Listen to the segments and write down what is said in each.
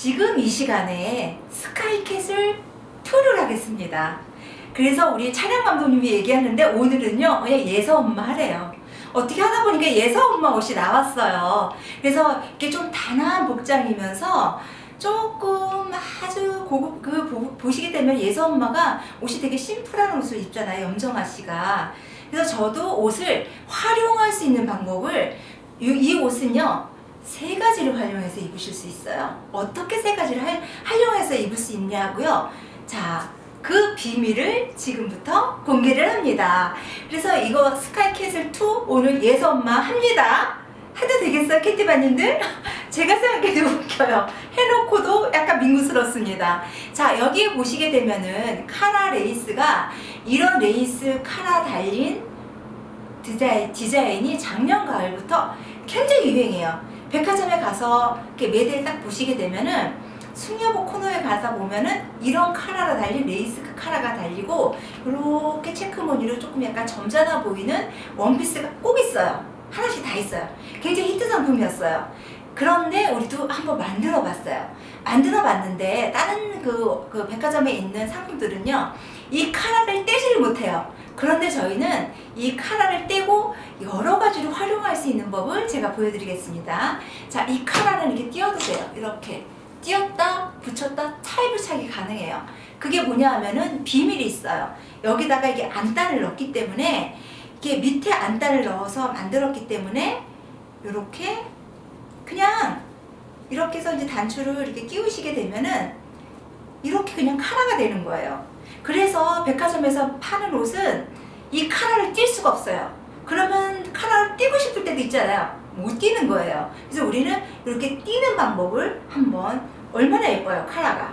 지금 이 시간에 스카이캐슬 투를 하겠습니다. 그래서 우리 촬영 감독님이 얘기하는데 오늘은요 그냥 예서 엄마 하래요. 어떻게 하다 보니까 예서 엄마 옷이 나왔어요. 그래서 이렇게 좀 단아한 복장이면서 조금 아주 고급 보시게 되면 예서 엄마가 옷이 되게 심플한 옷을 입잖아요. 염정아 씨가. 그래서 저도 옷을 활용할 수 있는 방법을 이 옷은요 세 가지를 활용해서 입으실 수 있어요. 어떻게 세 가지를 활용해서 입을 수 있냐고요. 자, 그 비밀을 지금부터 공개를 합니다. 그래서 이거 스카이캐슬 2 오늘 예서 엄마 합니다. 해도 되겠어요, 캐티바님들? 제가 생각해도 웃겨요. 해놓고도 약간 민구스럽습니다. 자, 여기 보시게 되면은 카라 레이스가 이런 레이스 카라 달린 디자인이 작년 가을부터 굉장히 유행해요. 백화점에 가서 이렇게 매대를 딱 보시게 되면은 숙녀복 코너에 가다 보면은 이런 카라가 달린 레이스 카라가 달리고 이렇게 체크 무늬로 조금 약간 점잖아 보이는 원피스가 꼭 있어요. 하나씩 다 있어요. 굉장히 히트 상품이었어요. 그런데 우리도 한번 만들어 봤어요. 만들어 봤는데 다른 그 백화점에 있는 상품들은요 이 카라를 떼지를 못해요. 그런데 저희는 이 카라를 떼고 여러 가지로 활용할 수 있는 법을 제가 보여드리겠습니다. 자, 이 카라는 이렇게 띄워도 돼요. 이렇게 띄었다 붙였다 탈부착이 가능해요. 그게 뭐냐 하면은 비밀이 있어요. 여기다가 이게 안단을 넣기 때문에 이게 밑에 안단을 넣어서 만들었기 때문에 이렇게 그냥 이렇게 해서 이제 단추를 이렇게 끼우시게 되면은 이렇게 그냥 카라가 되는 거예요. 그래서 백화점에서 파는 옷은 이 카라를 띌 수가 없어요. 그러면 카라를 띄고 싶을 때도 있잖아요. 못 띄는 거예요. 그래서 우리는 이렇게 띄는 방법을 한번 얼마나 예뻐요, 카라가.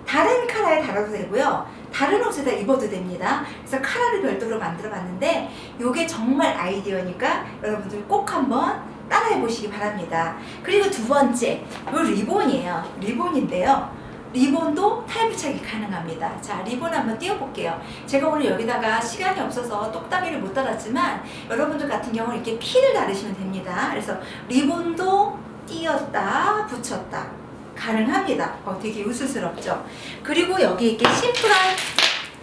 다른 카라에 달아도 되고요. 다른 옷에다 입어도 됩니다. 그래서 카라를 별도로 만들어 봤는데 이게 정말 아이디어니까 여러분들 꼭 한번 따라해 보시기 바랍니다. 그리고 두 번째, 이 리본이에요. 리본인데요. 리본도 탈부착이 가능합니다. 자, 리본 한번 띄워볼게요. 제가 오늘 여기다가 시간이 없어서 똑딱이를 못 달았지만 여러분들 같은 경우는 이렇게 핀을 달으시면 됩니다. 그래서 리본도 띄었다 붙였다 가능합니다. 되게 우스스럽죠. 그리고 여기 이렇게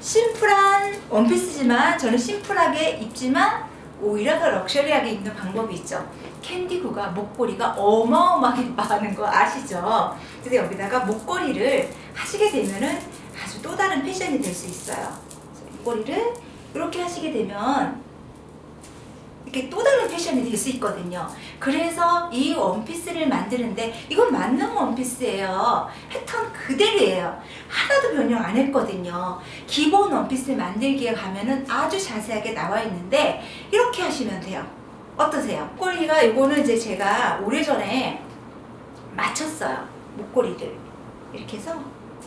심플한 원피스지만 저는 심플하게 입지만 오히려 더 럭셔리하게 입는 방법이 있죠. 캔디구가 목걸이가 어마어마하게 많은 거 아시죠? 그래서 여기다가 목걸이를 하시게 되면은 아주 또 다른 패션이 될 수 있어요. 목걸이를 이렇게 하시게 되면 이렇게 또 다른 패션이 될 수 있거든요. 그래서 이 원피스를 만드는데 이건 만능 원피스예요. 패턴 그대로예요. 하나도 변형 안 했거든요. 기본 원피스 만들기에 가면은 아주 자세하게 나와 있는데 이렇게 하시면 돼요. 어떠세요? 목걸이가 이거는 이제 제가 오래전에 맞췄어요. 목걸이를 이렇게 해서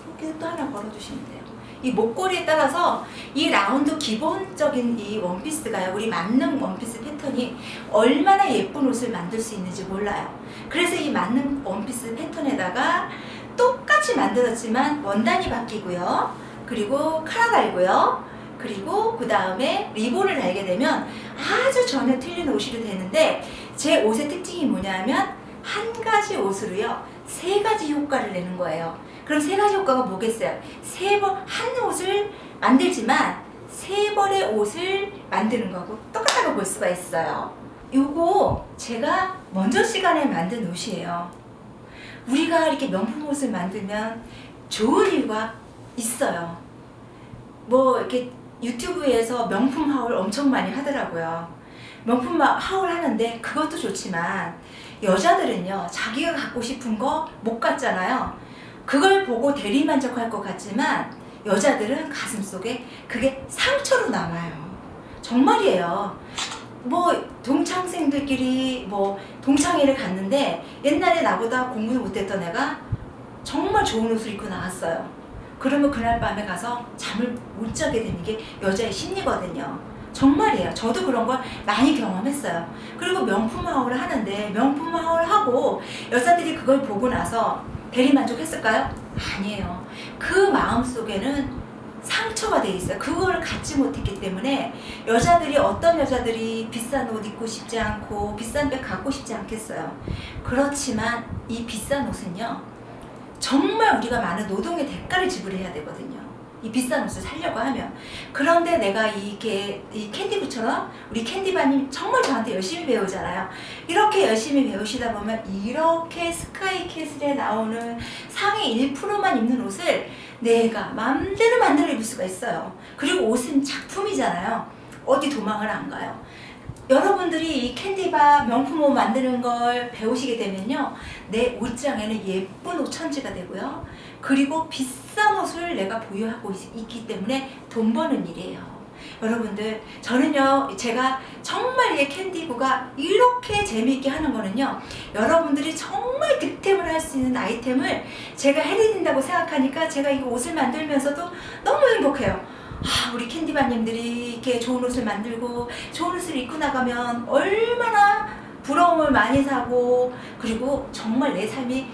이렇게 또 하나 걸어주시면 돼요. 이 목걸이에 따라서 이 라운드 기본적인 이 원피스가요, 우리 만능 원피스 패턴이 얼마나 예쁜 옷을 만들 수 있는지 몰라요. 그래서 이 만능 원피스 패턴에다가 똑같이 만들었지만 원단이 바뀌고요, 그리고 카라 달고요, 그리고 그 다음에 리본을 달게 되면 아주 전혀 틀린 옷이 되는데, 제 옷의 특징이 뭐냐면 한 가지 옷으로요 세 가지 효과를 내는 거예요. 그럼 세 가지 효과가 뭐겠어요? 한 옷을 만들지만 세 벌의 옷을 만드는 거하고 똑같다고 볼 수가 있어요. 요거 제가 먼저 시간에 만든 옷이에요. 우리가 이렇게 명품 옷을 만들면 좋은 이유가 있어요. 뭐 이렇게 유튜브에서 명품 하울 엄청 많이 하더라고요. 명품 하울 하는데 그것도 좋지만 여자들은요 자기가 갖고 싶은 거 못 갖잖아요. 그걸 보고 대리만족할 것 같지만 여자들은 가슴속에 그게 상처로 남아요. 정말이에요. 뭐 동창생들끼리 뭐 동창회를 갔는데 옛날에 나보다 공부를 못했던 애가 정말 좋은 옷을 입고 나왔어요. 그러면 그날 밤에 가서 잠을 못 자게 되는 게 여자의 심리거든요. 정말이에요. 저도 그런 걸 많이 경험했어요. 그리고 명품 하울을 하는데 명품 하울 하고 여자들이 그걸 보고 나서 대리만족했을까요? 아니에요. 그 마음속에는 상처가 돼 있어요. 그걸 갖지 못했기 때문에 어떤 여자들이 비싼 옷 입고 싶지 않고 비싼 백 갖고 싶지 않겠어요. 그렇지만 이 비싼 옷은요 정말 우리가 많은 노동의 대가를 지불해야 되거든요. 이 비싼 옷을 사려고 하면. 그런데 내가 이 캔디부처럼 우리 캔디바님 정말 저한테 열심히 배우잖아요. 이렇게 열심히 배우시다 보면 이렇게 스카이캐슬에 나오는 상위 1%만 입는 옷을 내가 마음대로 만들어 입을 수가 있어요. 그리고 옷은 작품이잖아요. 어디 도망을 안 가요. 여러분들이 이 캔디바 명품 옷 만드는 걸 배우시게 되면요, 내 옷장에는 예쁜 옷 천지가 되고요, 그리고 비싼 옷을 내가 보유하고 있기 때문에 돈 버는 일이에요. 여러분들, 저는요, 제가 정말 이 캔디구가 이렇게 재미있게 하는 거는요, 여러분들이 정말 득템을 할 수 있는 아이템을 제가 해드린다고 생각하니까 제가 이 옷을 만들면서도 너무 행복해요. 우리 캔디바님들이 이렇게 좋은 옷을 만들고 좋은 옷을 입고 나가면 얼마나 부러움을 많이 사고, 그리고 정말 내 삶이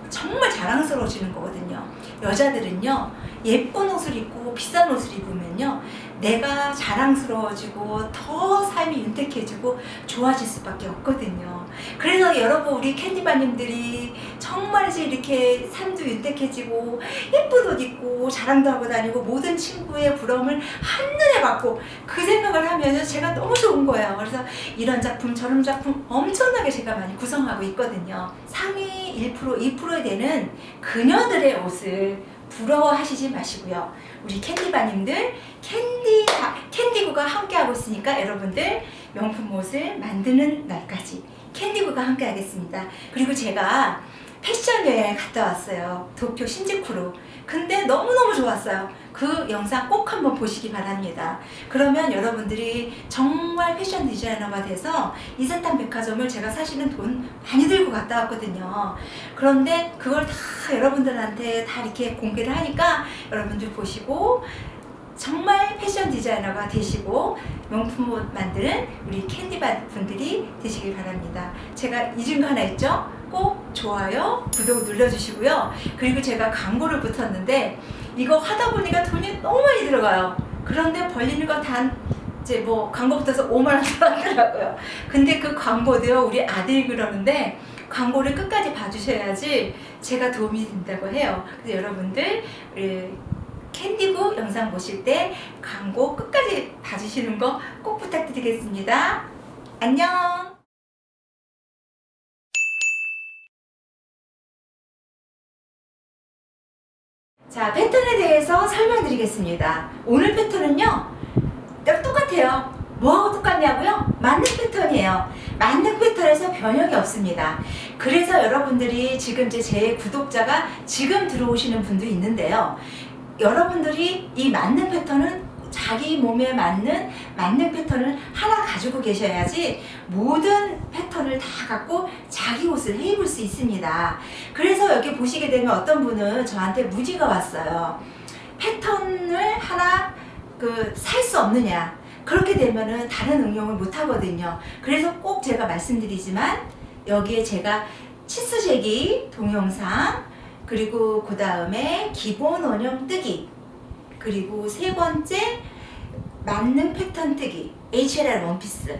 정말 자랑스러워지는 거거든요. 여자들은요, 예쁜 옷을 입고 비싼 옷을 입으면요, 내가 자랑스러워지고 더 삶이 윤택해지고 좋아질 수밖에 없거든요. 그래서 여러분, 우리 캔디바님들이 정말 이제 이렇게 삶도 윤택해지고 예쁜 옷 입고 자랑도 하고 다니고 모든 친구의 부러움을 한눈에 받고 그 생각을 하면 제가 너무 좋은 거예요. 그래서 이런 작품 저런 작품 엄청나게 제가 많이 구성하고 있거든요. 상위 1%, 2%에 되는 그녀들의 옷을 부러워하시지 마시고요. 우리 캔디바님들, 캔디구가 함께하고 있으니까 여러분들 명품 옷을 만드는 날까지 캔디구가 함께 하겠습니다. 그리고 제가 패션 여행을 갔다 왔어요. 도쿄 신주쿠로. 근데 너무너무 좋았어요. 그 영상 꼭 한번 보시기 바랍니다. 그러면 여러분들이 정말 패션 디자이너가 돼서 이세탄 백화점을 제가 사실은 돈 많이 들고 갔다 왔거든요. 그런데 그걸 다 여러분들한테 다 이렇게 공개를 하니까 여러분들 보시고 정말 패션 디자이너가 되시고 명품 옷 만드는 우리 캔디바 분들이 되시길 바랍니다. 제가 잊은 거 하나 있죠? 꼭 좋아요, 구독 눌러주시고요. 그리고 제가 광고를 붙였는데 이거 하다 보니까 돈이 너무 많이 들어가요. 그런데 벌리는 건 단 이제 뭐 광고 붙어서 5만 원 들어가더라고요. 근데 그 광고도요, 우리 아들이 그러는데 광고를 끝까지 봐주셔야지 제가 도움이 된다고 해요. 그래서 여러분들 캔디구 영상 보실 때 광고 끝까지 봐주시는 거 꼭 부탁드리겠습니다. 안녕. 자, 패턴에 대해서 설명드리겠습니다. 오늘 패턴은요, 똑같아요. 뭐하고 똑같냐고요? 만능 패턴이에요. 만능 패턴에서 변형이 없습니다. 그래서 여러분들이 지금 이제 제 구독자가 지금 들어오시는 분도 있는데요, 여러분들이 이 만능 패턴은 자기 몸에 맞는 만능 패턴을 하나 가지고 계셔야지 모든 패턴을 다 갖고 자기 옷을 해 입을 수 있습니다. 그래서 여기 보시게 되면 어떤 분은 저한테 문의가 왔어요. 패턴을 하나 살 수 없느냐. 그렇게 되면은 다른 응용을 못 하거든요. 그래서 꼭 제가 말씀드리지만 여기에 제가 치수재기 동영상, 그리고 그 다음에 기본 원형 뜨기, 그리고 세 번째 만능 패턴 뜨기 HLR 원피스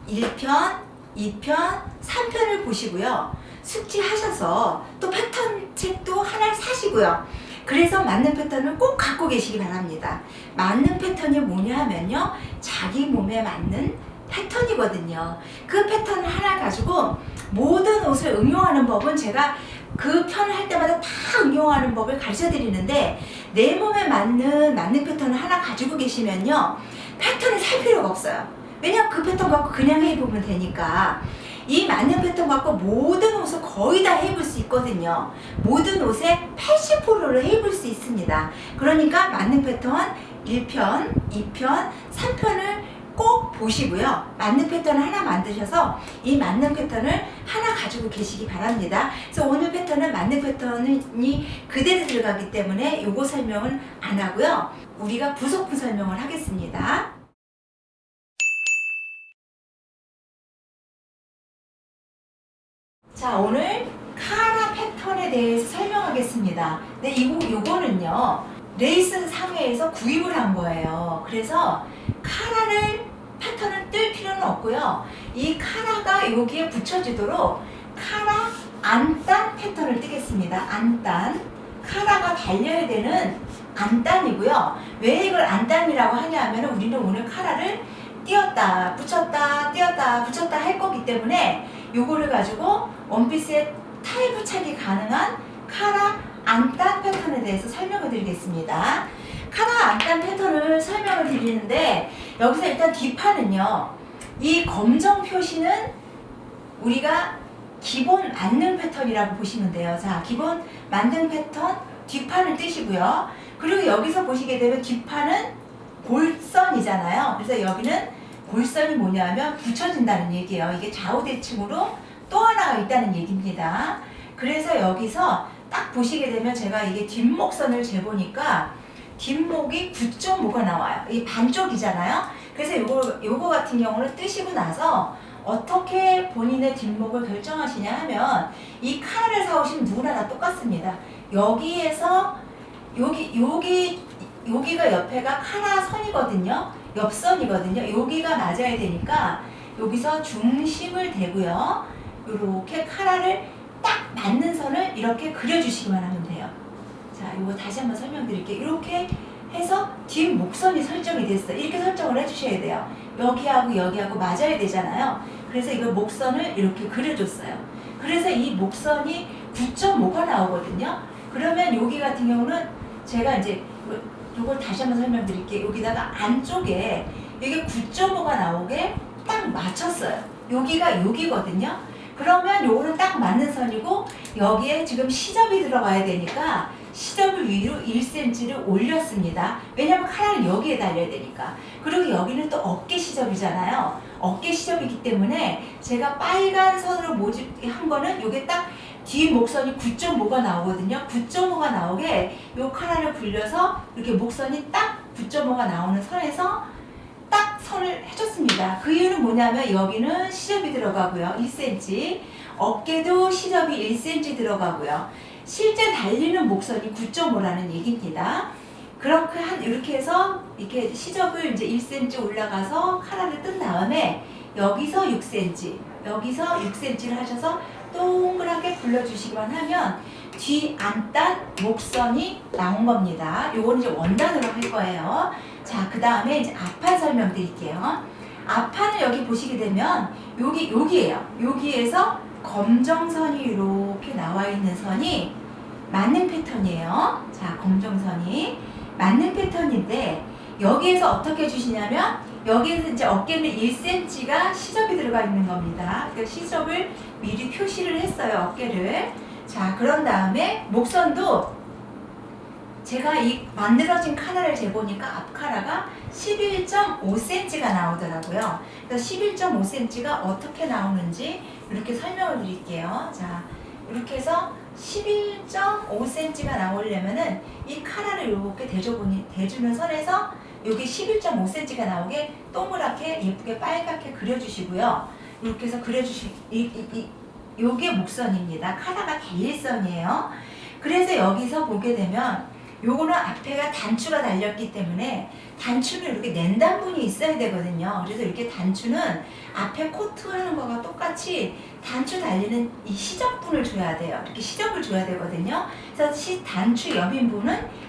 1편, 2편, 3편을 보시고요. 숙지하셔서 또 패턴 책도 하나 사시고요. 그래서 만능 패턴을 꼭 갖고 계시기 바랍니다. 만능 패턴이 뭐냐 하면요, 자기 몸에 맞는 패턴이거든요. 그 패턴을 하나 가지고 모든 옷을 응용하는 법은 제가 그 편을 할 때마다 다 응용하는 법을 가르쳐 드리는데, 내 몸에 맞는 만능 패턴을 하나 가지고 계시면요, 패턴을 살 필요가 없어요. 왜냐면 그 패턴 갖고 그냥 해보면 되니까. 이 만능 패턴 갖고 모든 옷을 거의 다 해볼 수 있거든요. 모든 옷의 80%를 해볼 수 있습니다. 그러니까 만능 패턴 1편, 2편, 3편을 꼭 보시고요. 만능 패턴을 하나 만드셔서 이 만능 패턴을 하나 가지고 계시기 바랍니다. 그래서 오늘 패턴은 만능 패턴이 그대로 들어가기 때문에 요거 설명은 안 하고요. 우리가 부속품 설명을 하겠습니다. 자, 오늘 카라 패턴에 대해서 설명하겠습니다. 근데 요거는요, 레이슨 상해에서 구입을 한 거예요. 그래서 카라를 패턴을 뜰 필요는 없고요. 이 카라가 여기에 붙여지도록 카라 안단 패턴을 뜨겠습니다. 안단. 카라가 달려야 되는 안단이고요. 왜 이걸 안단이라고 하냐 하면 우리는 오늘 카라를 띄었다 붙였다 띄었다 붙였다 할 거기 때문에 요거를 가지고 원피스에 탈부착이 가능한 카라 안단 패턴에 대해서 설명을 드리겠습니다. 카라 안단 패턴을 설명을 드리는데 여기서 일단 뒷판은요. 이 검정 표시는 우리가 기본 만능 패턴이라고 보시면 돼요. 자, 기본 만능 패턴 뒷판을 뜨시고요. 그리고 여기서 보시게 되면 뒷판은 골선이잖아요. 그래서 여기는 골선이 뭐냐면 붙여진다는 얘기예요. 이게 좌우대칭으로 또 하나가 있다는 얘기입니다. 그래서 여기서 딱 보시게 되면 제가 이게 뒷목선을 재보니까 뒷목이 9.5가 나와요. 이 반쪽이잖아요. 그래서 요거 같은 경우는 뜨시고 나서 어떻게 본인의 뒷목을 결정하시냐 하면 이 카라를 사오시면 누구나 다 똑같습니다. 여기에서 여기가 옆에가 카라 선이거든요. 옆선이거든요. 여기가 맞아야 되니까 여기서 중심을 대고요. 이렇게 카라를 딱 맞는 선을 이렇게 그려주시기만 하면 돼요. 자, 이거 다시 한번 설명드릴게요. 이렇게 해서 뒷목선이 설정이 됐어요. 이렇게 설정을 해주셔야 돼요. 여기하고 여기하고 맞아야 되잖아요. 그래서 이걸 목선을 이렇게 그려줬어요. 그래서 이 목선이 9.5가 나오거든요. 그러면 여기 같은 경우는 제가 이제 이걸 다시 한번 설명드릴게요. 여기다가 안쪽에 이게 9.5가 나오게 딱 맞췄어요. 여기가 여기거든요. 그러면 요거는 딱 맞는 선이고 여기에 지금 시접이 들어가야 되니까 시접을 위로 1cm를 올렸습니다. 왜냐면 카라는 여기에 달려야 되니까. 그리고 여기는 또 어깨 시접이잖아요. 어깨 시접이기 때문에 제가 빨간 선으로 모집한 거는 요게 딱 뒤 목선이 9.5가 나오거든요. 9.5가 나오게 요 카라를 굴려서 이렇게 목선이 딱 9.5가 나오는 선에서 딱 선을 해줬습니다. 그 이유는 뭐냐면 여기는 시접이 들어가고요. 1cm. 어깨도 시접이 1cm 들어가고요. 실제 달리는 목선이 9.5라는 얘기입니다. 이렇게 해서 이렇게 시접을 이제 1cm 올라가서 카라를 뜬 다음에 여기서 6cm, 여기서 6cm를 하셔서 동그랗게 굴려주시기만 하면 뒤 안단 목선이 나온 겁니다. 요거는 이제 원단으로 할 거예요. 자, 그 다음에 이제 앞판 설명드릴게요. 앞판을 여기 보시게 되면 여기에요. 여기에서 검정선이 이렇게 나와 있는 선이 만능 패턴이에요. 자, 검정선이 만능 패턴인데 여기에서 어떻게 해주시냐면 여기에서 이제 어깨는 1cm가 시접이 들어가 있는 겁니다. 그러니까 시접을 미리 표시를 했어요. 어깨를. 자, 그런 다음에 목선도 제가 이 만들어진 카라를 재보니까 앞 카라가 11.5cm가 나오더라고요. 그래서 11.5cm가 어떻게 나오는지 이렇게 설명을 드릴게요. 자, 이렇게 해서 11.5cm가 나오려면은 이 카라를 이렇게 대주는 선에서 여기 11.5cm가 나오게 동그랗게 예쁘게 빨갛게 그려주시고요. 이렇게 해서 요게 목선입니다. 카라가 달릴선이에요. 그래서 여기서 보게 되면 요거는 앞에가 단추가 달렸기 때문에 단추는 이렇게 낸단분이 있어야 되거든요. 그래서 이렇게 단추는 앞에 코트하는 거가 똑같이 단추 달리는 이 시접분을 줘야 돼요. 이렇게 시접을 줘야 되거든요. 그래서 단추 여민분은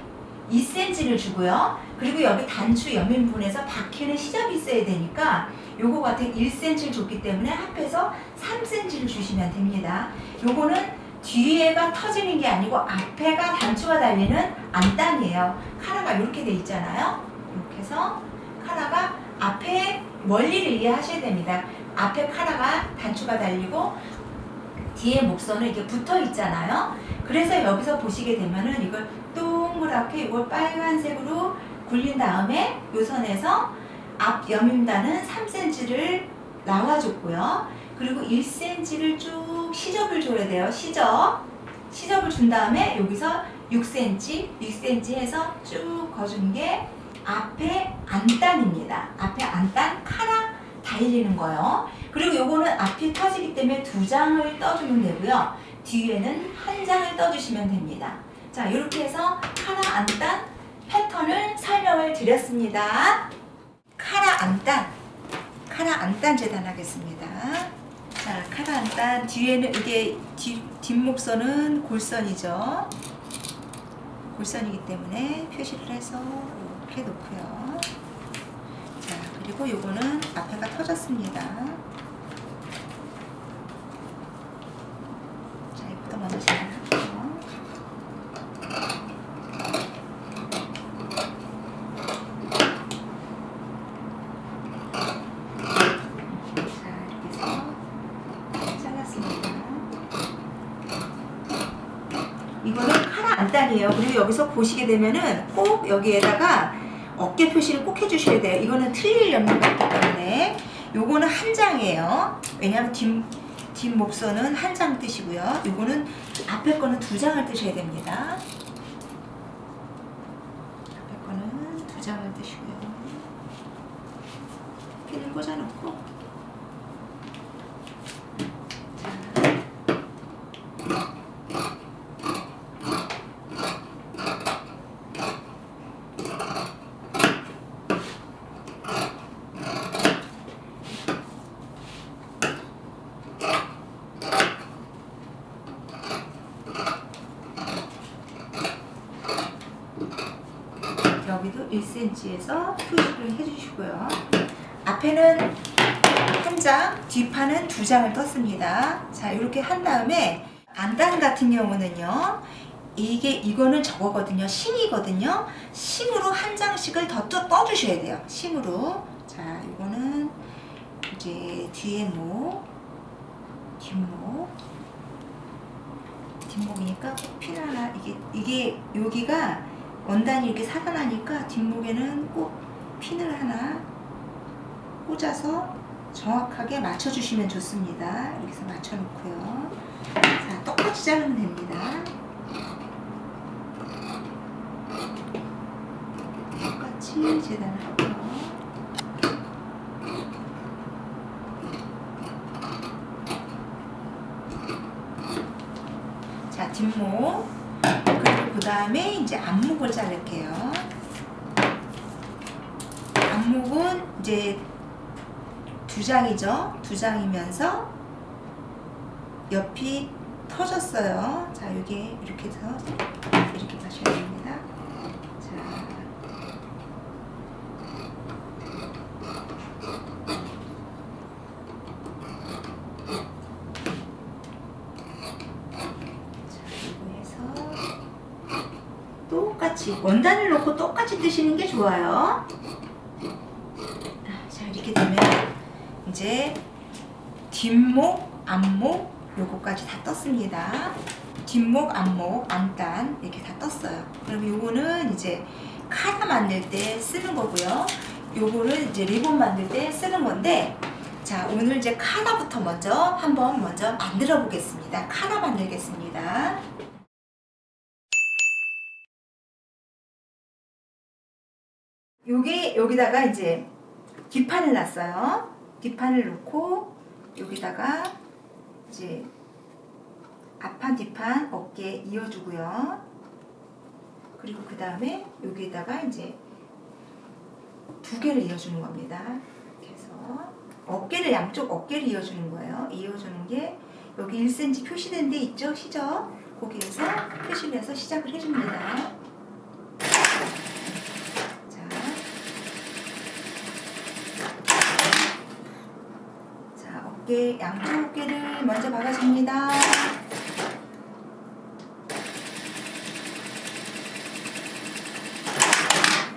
2cm를 주고요. 그리고 여기 단추 여민분에서 박히는 시접이 있어야 되니까 요거 같은 1cm를 줬기 때문에 합해서 3cm를 주시면 됩니다. 요거는 뒤에가 터지는 게 아니고 앞에가 단추가 달리는 안단이에요. 카라가 이렇게 돼 있잖아요. 이렇게 해서 카라가 앞에 원리를 이해하셔야 됩니다. 앞에 카라가 단추가 달리고 뒤에 목선은 이렇게 붙어 있잖아요. 그래서 여기서 보시게 되면은 이걸 동그랗게 이걸 빨간색으로 굴린 다음에 요 선에서 앞 여민단은 3cm를 나와줬고요. 그리고 1cm를 쭉 시접을 줘야 돼요. 시접을 준 다음에 여기서 6cm 해서 쭉 거준 게 앞에 안단입니다. 앞에 안단 카라 달리는 거요. 그리고 요거는 앞이 터지기 때문에 2장을 떠주면 되고요. 뒤에는 1장을 떠주시면 됩니다. 자, 이렇게 해서 카라 안단 패턴을 설명을 드렸습니다. 카라 안단 재단하겠습니다. 자, 카라 한 단. 뒤에는 이게 뒷목선은 골선이죠. 골선이기 때문에 표시를 해서 이렇게 놓고요. 자, 그리고 요거는 앞에가 터졌습니다. 자, 이부터 먼저 잘라볼게요. 이거는 카라 안단이에요. 그리고 여기서 보시게 되면은 꼭 여기에다가 어깨 표시를 꼭 해주셔야 돼요. 이거는 틀릴 염려가 있기 때문에. 요거는 한 장이에요. 왜냐하면 뒷목선은 한 장 뜨시고요. 요거는 앞에 거는 2장을 뜨셔야 됩니다. 앞에 거는 2장을 뜨시고요. 핀을 꽂아놓고. 여기도 1cm에서 표시를 해주시고요. 앞에는 한 장, 뒷판은 2장을 떴습니다. 자, 이렇게 한 다음에 안단 같은 경우는요. 이거는 저거거든요. 심이거든요. 심으로 한 장씩을 더 떠주셔야 돼요. 심으로. 자, 이거는 이제 뒤에 목, 뒷목이니까 꼭 핀 하나. 이게 여기가 원단이 이렇게 사단하니까 뒷목에는 꼭 핀을 하나 꽂아서 정확하게 맞춰주시면 좋습니다. 여기서 맞춰놓고요. 자, 똑같이 자르면 됩니다. 똑같이 재단을 하고요. 자, 뒷목. 그리고 그 다음에 이제 앞목을 자를게요. 앞목은 이제 2장이죠. 2장이면서 옆이 터졌어요. 자, 여기 이렇게 해서 이렇게 가셔야 됩니다. 자, 이거 해서 똑같이 원단을 놓고 똑같이 뜨시는 게 좋아요. 자, 이렇게 되면 이제 뒷목, 앞목 요거까지 다 떴습니다. 뒷목, 앞목, 안단 이렇게 다 떴어요. 그럼 요거는 이제 카라 만들 때 쓰는 거고요. 요거는 이제 리본 만들 때 쓰는 건데, 자, 오늘 이제 카라부터 먼저 만들어 보겠습니다. 카라 만들겠습니다. 여기다가 이제 뒷판을 놨어요. 뒷판을 놓고 여기다가 이제 앞판 뒷판 어깨 이어주고요. 그리고 그 다음에 여기에다가 이제 2개를 이어주는 겁니다. 이렇게 해서 양쪽 어깨를 이어주는 거예요. 이어주는 게 여기 1cm 표시된 데 있죠? 시죠? 거기에서 표시를 해서 시작을 해줍니다. 양쪽 어깨를 먼저 박아줍니다.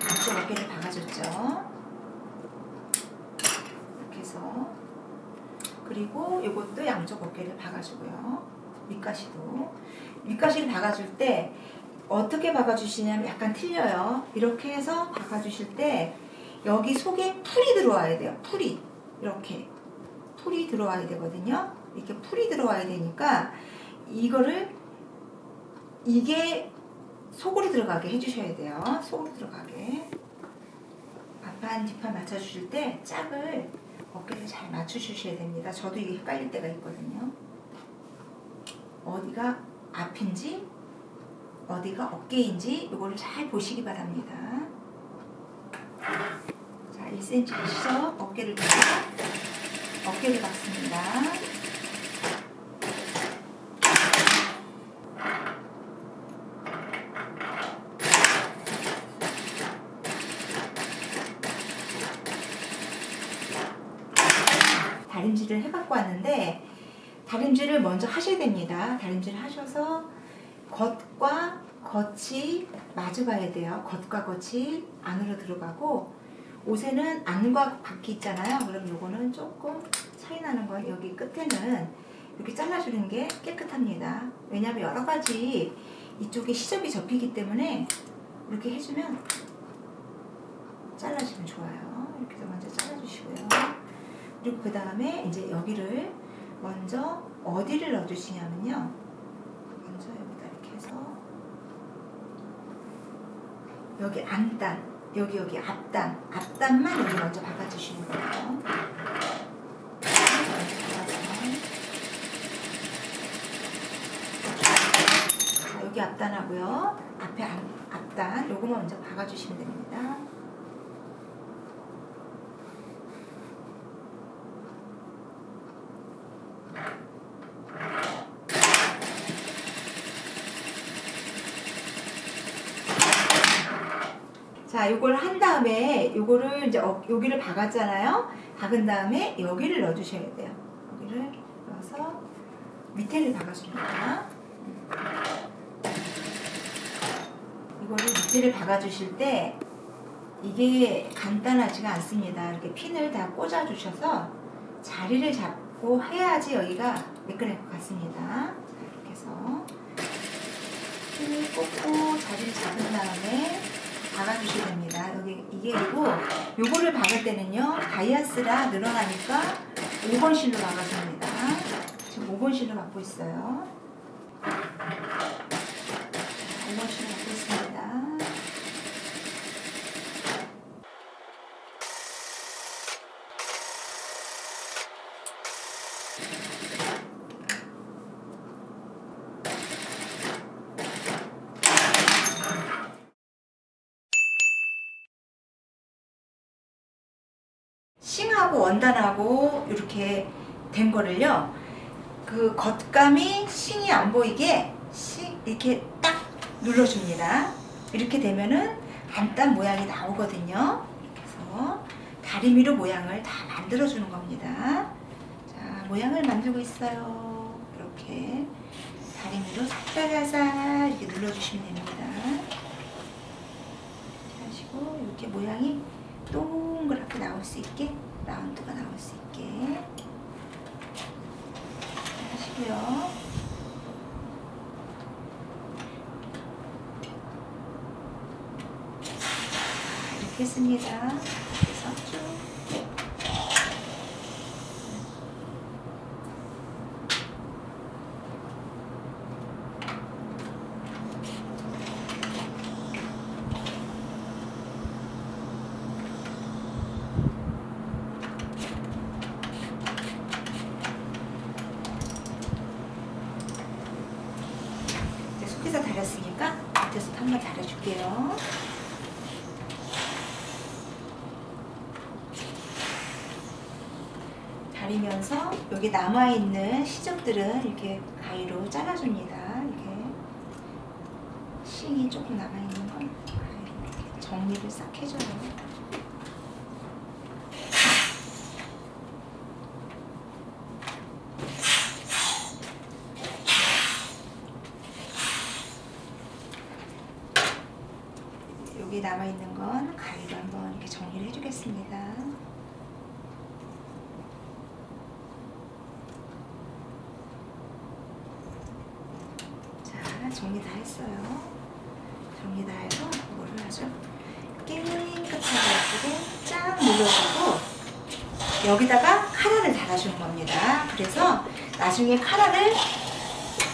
양쪽 어깨를 박아줬죠. 이렇게 해서 그리고 이것도 양쪽 어깨를 박아주고요. 밑가시를 박아줄 때 어떻게 박아주시냐면 약간 틀려요. 이렇게 해서 박아주실 때 여기 속에 풀이 들어와야 돼요. 이렇게 풀이 들어와야 되거든요. 이렇게 풀이 들어와야 되니까 이게 속으로 들어가게 해주셔야 돼요. 속으로 들어가게. 앞판 뒷판 맞춰주실 때 짝을 어깨를 잘 맞춰주셔야 됩니다. 저도 이게 헷갈릴 때가 있거든요. 어디가 앞인지 어디가 어깨인지 이거를 잘 보시기 바랍니다. 자, 1cm 시죠? 어깨를 박습니다. 다림질을 해갖고 왔는데, 다림질을 먼저 하셔야 됩니다. 다림질을 하셔서 겉과 겉이 마주가야 돼요. 겉과 겉이 안으로 들어가고, 옷에는 안과 밖이 있잖아요. 그럼 요거는 조금 차이 나는 거, 여기 끝에는 이렇게 잘라주는 게 깨끗합니다. 왜냐하면 여러 가지 이쪽에 시접이 접히기 때문에 이렇게 해주면 잘라주면 좋아요. 이렇게 해서 먼저 잘라주시고요. 그리고 그 다음에 이제 여기를 먼저 어디를 넣어주시냐면요. 먼저 여기다 이렇게 해서 여기 안단, 여기 앞단만 여기 먼저 박아주시는 거예요. 자, 여기 앞단하고요. 앞에 앞단 요거만 먼저 박아주시면 됩니다. 자, 요걸 한 다음에 요거를 이제 여기를 박았잖아요. 박은 다음에 여기를 넣어주셔야 돼요. 여기를 넣어서 밑에를 박아줍니다. 이거를 밑에를 박아주실 때 이게 간단하지가 않습니다. 이렇게 핀을 다 꽂아주셔서 자리를 잡고 해야지 여기가 매끈할 것 같습니다. 이렇게 해서 핀을 꽂고 자리를 잡은 다음에 박아주셔야 됩니다. 여기 이게이고, 요거를 박을 때는요, 바이아스라 늘어나니까 5번 실로 박아줍니다. 지금 5번 실로 박고 있어요. 5번 실로 박고 있습니다. 싱하고 원단하고 이렇게 된 거를요, 그 겉감이 싱이 안 보이게 이렇게 딱 눌러줍니다. 이렇게 되면은 안단 모양이 나오거든요. 이렇게 해서 다리미로 모양을 다 만들어주는 겁니다. 자, 모양을 만들고 있어요. 이렇게 다리미로 살살살살 이렇게 눌러주시면 됩니다. 이렇게 하시고 이렇게 모양이 동그랗게 나올 수 있게, 라운드가 나올 수 있게 하시고요. 이렇게 했습니다. 그래서 쭉 속에서 다렸으니까 밑에서 한번 다려줄게요. 다리면서 여기 남아있는 시접들은 이렇게 가위로 잘라줍니다. 이렇게 싱이 조금 남아있는 건 가위로 이렇게 정리를 싹 해줘요. 여기 남아있는 건 가위로 한번 이렇게 정리를 해주겠습니다. 자, 정리 다 했어요. 정리 다 해서 이거를 아주 깨끗하게 예쁘게 쫙 눌러주고 여기다가 카라를 달아주는 겁니다. 그래서 나중에 카라를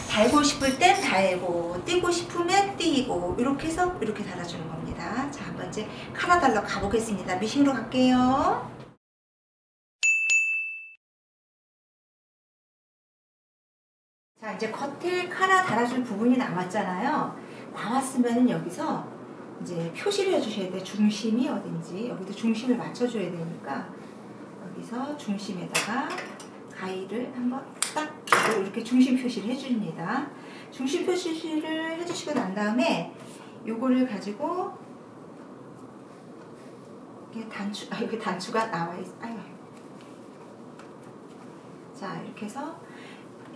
달고 싶을 땐 달고, 띄고 싶으면 띄고, 이렇게 해서 이렇게 달아주는 겁니다. 자, 한번 이제 카라 달러 가보겠습니다. 미싱으로 갈게요. 자, 이제 겉에 카라 달아줄 부분이 남았잖아요. 나왔으면 여기서 이제 표시를 해주셔야 돼요. 중심이 어딘지. 여기도 중심을 맞춰줘야 되니까 여기서 중심에다가 가위를 한번 딱 이렇게 중심 표시를 해줍니다. 중심 표시를 해주시고 난 다음에 요거를 가지고 이렇게 여기 단추가 나와 있어요. 자, 이렇게 해서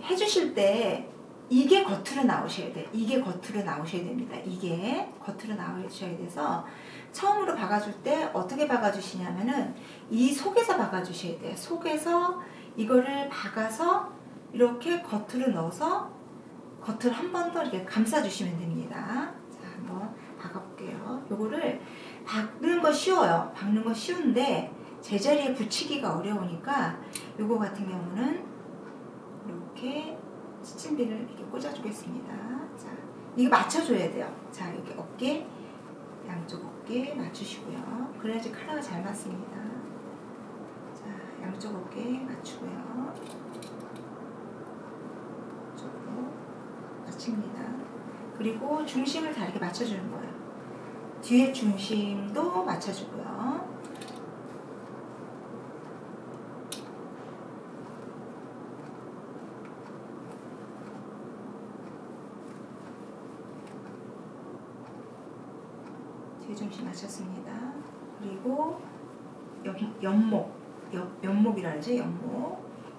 해주실 때 이게 겉으로 나오셔야 돼요. 이게 겉으로 나오셔야 됩니다. 이게 겉으로 나오셔야 돼서 처음으로 박아줄 때 어떻게 박아주시냐면은 이 속에서 박아주셔야 돼요. 속에서 이거를 박아서 이렇게 겉으로 넣어서 겉을 한 번 더 이렇게 감싸주시면 됩니다. 자, 한번 박아볼게요. 요거를 박는 거 쉬워요. 박는 거 쉬운데 제자리에 붙이기가 어려우니까 요거 같은 경우는 이렇게 시침비를 이렇게 꽂아주겠습니다. 자, 이거 맞춰줘야 돼요. 자, 여기 어깨, 양쪽 어깨 맞추시고요. 그래야지 카라가 잘 맞습니다. 자, 양쪽 어깨 맞추고요. 이쪽으로 맞춥니다. 그리고 중심을 다 이렇게 맞춰주는 거예요. 뒤에 중심도 맞춰주고요. 뒤에 중심 맞췄습니다. 그리고 연목이라 그러죠.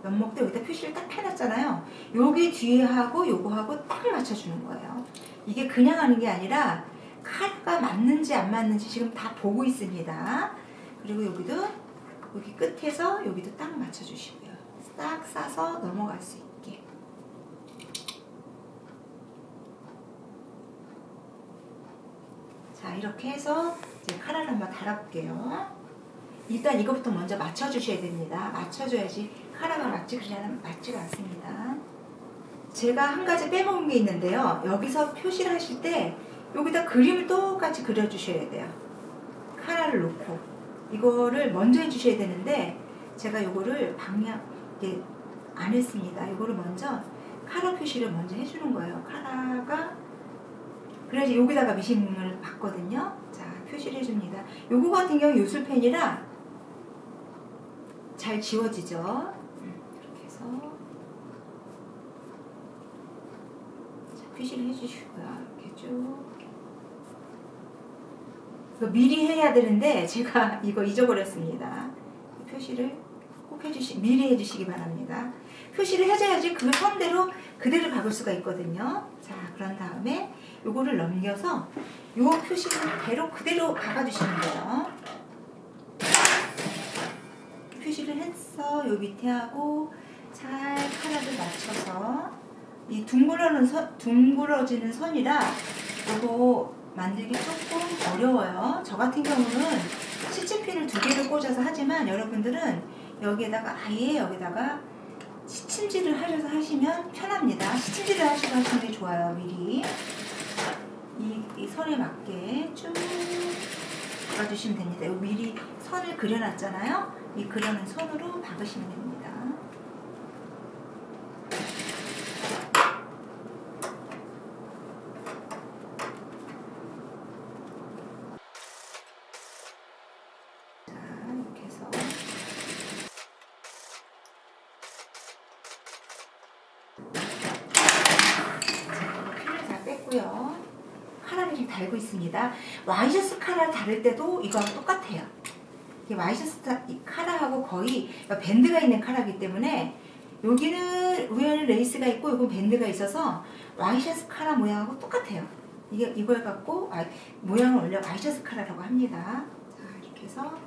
연목도 여기다 표시를 딱 해놨잖아요. 여기 뒤에 하고 요거하고 딱 맞춰주는 거예요. 이게 그냥 하는 게 아니라 카라가 맞는지 안 맞는지 지금 다 보고 있습니다. 그리고 여기도 여기 끝에서 여기도 딱 맞춰주시고요. 딱 싸서 넘어갈 수 있게. 자, 이렇게 해서 이제 카라를 한번 달아볼게요. 일단 이것부터 먼저 맞춰주셔야 됩니다. 맞춰줘야지 카라가 맞지, 그러냐면 맞지가 않습니다. 제가 한 가지 빼먹은 게 있는데요. 여기서 표시를 하실 때 여기다 그림을 똑같이 그려주셔야 돼요. 카라를 놓고 이거를 먼저 해주셔야 되는데 제가 이거를 이게 안 했습니다. 이거를 먼저 카라 표시를 먼저 해주는 거예요. 카라가 그래야지 여기다가 미싱을 받거든요. 자, 표시를 해줍니다. 요거 같은 경우 요술펜이라 잘 지워지죠. 이렇게 해서 자, 표시를 해주시고요. 이렇게 쭉 이거 미리 해야 되는데 제가 이거 잊어버렸습니다. 표시를 꼭 미리 해주시기 바랍니다. 표시를 해줘야지 그 선대로 그대로 박을 수가 있거든요. 자, 그런 다음에 요거를 넘겨서 요 표시를 그대로 박아주시는 거예요. 표시를 했어. 요 밑에 하고 잘 카라를 맞춰서 이 둥그러지는 선이라 요거 만들기 조금 어려워요. 저 같은 경우는 시침핀을 2개를 꽂아서 하지만 여러분들은 아예 여기다가 시침질을 하셔서 하시면 편합니다. 시침질을 하셔서 하시는 게 좋아요. 미리 이 선에 맞게 쭉 박아주시면 됩니다. 미리 선을 그려놨잖아요. 이 그려놓은 선으로 박으시면 됩니다. 카라를 지금 달고 있습니다. 와이셔츠 카라를 다를 때도 이거하고 똑같아요. 이게 와이셔츠 카라하고 거의 밴드가 있는 카라이기 때문에 여기는 위에는 레이스가 있고 여기 밴드가 있어서 와이셔츠 카라 모양하고 똑같아요. 이걸 갖고 모양을 원래 와이셔츠 카라라고 합니다. 자, 이렇게 해서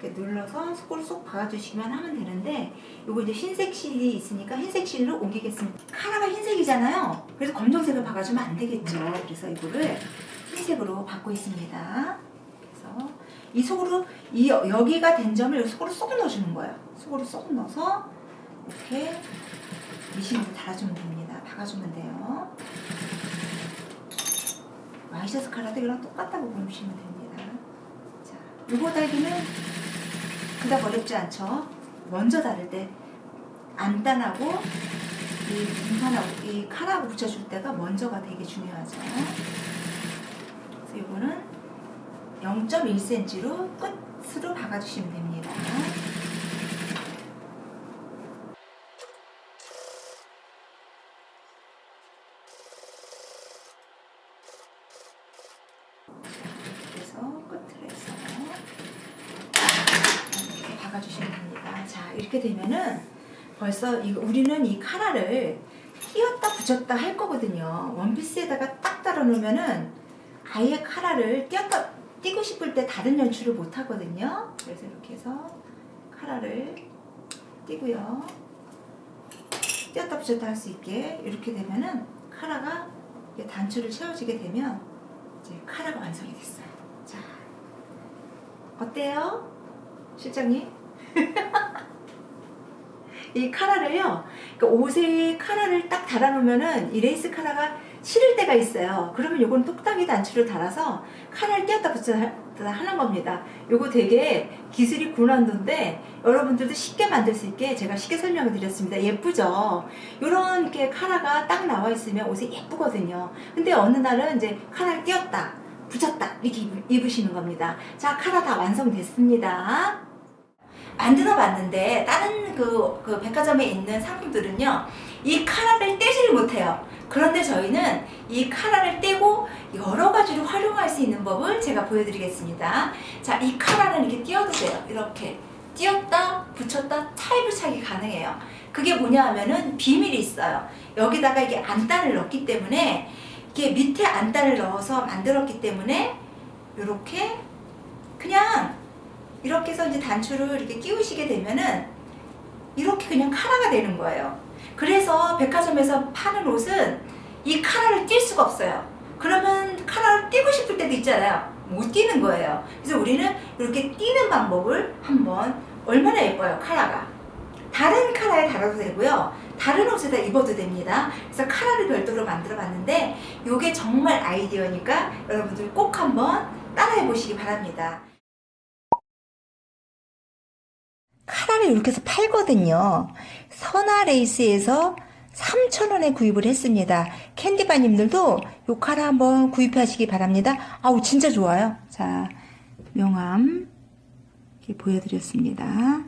이렇게 눌러서 속으로 쏙 박아주시면 하면 되는데 요거 이제 흰색 실이 있으니까 흰색 실로 옮기겠습니다. 카라가 흰색이잖아요. 그래서 검정색을 박아주면 안 되겠죠. 그래서 이거를 흰색으로 받고 있습니다. 그래서 이 속으로 여기가 된 점을 속으로 쏙 넣어주는 거예요. 속으로 쏙 넣어서 이렇게 미싱으로 달아주면 됩니다. 박아주면 돼요. 와이셔츠 카라도 이랑 똑같다고 보시면 됩니다. 자, 요거 달기는 그닥 어렵지 않죠. 먼저 다를 때 안단하고 이 분판하고 이 카라하고 붙여줄 때가 먼저가 되게 중요하죠. 그래서 이거는 0.1cm로 끝으로 박아주시면 됩니다. 그래서 끝을 해서 이렇게 박아주시면 됩니다. 자, 이렇게 되면은 벌써 우리는 이 카라를 띄었다 붙였다 할 거거든요. 원피스에다가 딱 달아 놓으면은 아예 카라를 띄고 싶을 때 다른 연출을 못 하거든요. 그래서 이렇게 해서 카라를 띄고요. 띄었다 붙였다 할 수 있게 이렇게 되면은 카라가 단추를 채워지게 되면 이제 카라가 완성이 됐어요. 자, 어때요? 실장님? 이 카라를요, 그러니까 옷에 카라를 딱 달아놓으면은 이 레이스 카라가 실을 때가 있어요. 그러면 요건 뚝딱이 단추를 달아서 카라를 띄었다 붙였다 하는 겁니다. 요거 되게 기술이 고난도인데 여러분들도 쉽게 만들 수 있게 제가 쉽게 설명을 드렸습니다. 예쁘죠? 요런 이렇게 카라가 딱 나와 있으면 옷에 예쁘거든요. 근데 어느 날은 이제 카라를 띄었다 붙였다 이렇게 입으시는 겁니다. 자, 카라 다 완성됐습니다. 만들어 봤는데 다른 그 백화점에 있는 상품들은요 이 카라를 떼지를 못해요. 그런데 저희는 이 카라를 떼고 여러 가지로 활용할 수 있는 법을 제가 보여드리겠습니다. 자, 이 카라는 이렇게 띄어도 돼요. 이렇게 띄었다 붙였다 타입을차기 가능해요. 그게 뭐냐 하면은 비밀이 있어요. 여기다가 이게 안단을 넣기 때문에 이게 밑에 안단을 넣어서 만들었기 때문에 이렇게 그냥 이렇게 해서 이제 단추를 이렇게 끼우시게 되면은 이렇게 그냥 카라가 되는 거예요. 그래서 백화점에서 파는 옷은 이 카라를 띌 수가 없어요. 그러면 카라를 띄고 싶을 때도 있잖아요. 못 띄는 거예요. 그래서 우리는 이렇게 띄는 방법을 한번, 얼마나 예뻐요, 카라가. 다른 카라에 달아도 되고요. 다른 옷에다 입어도 됩니다. 그래서 카라를 별도로 만들어 봤는데 이게 정말 아이디어니까 여러분들 꼭 한번 따라해 보시기 바랍니다. 카라를 이렇게 해서 팔거든요. 선화레이스에서 3,000원에 구입을 했습니다. 캔디바님들도 요 카라 한번 구입하시기 바랍니다. 아우, 진짜 좋아요. 자, 명함 이렇게 보여드렸습니다.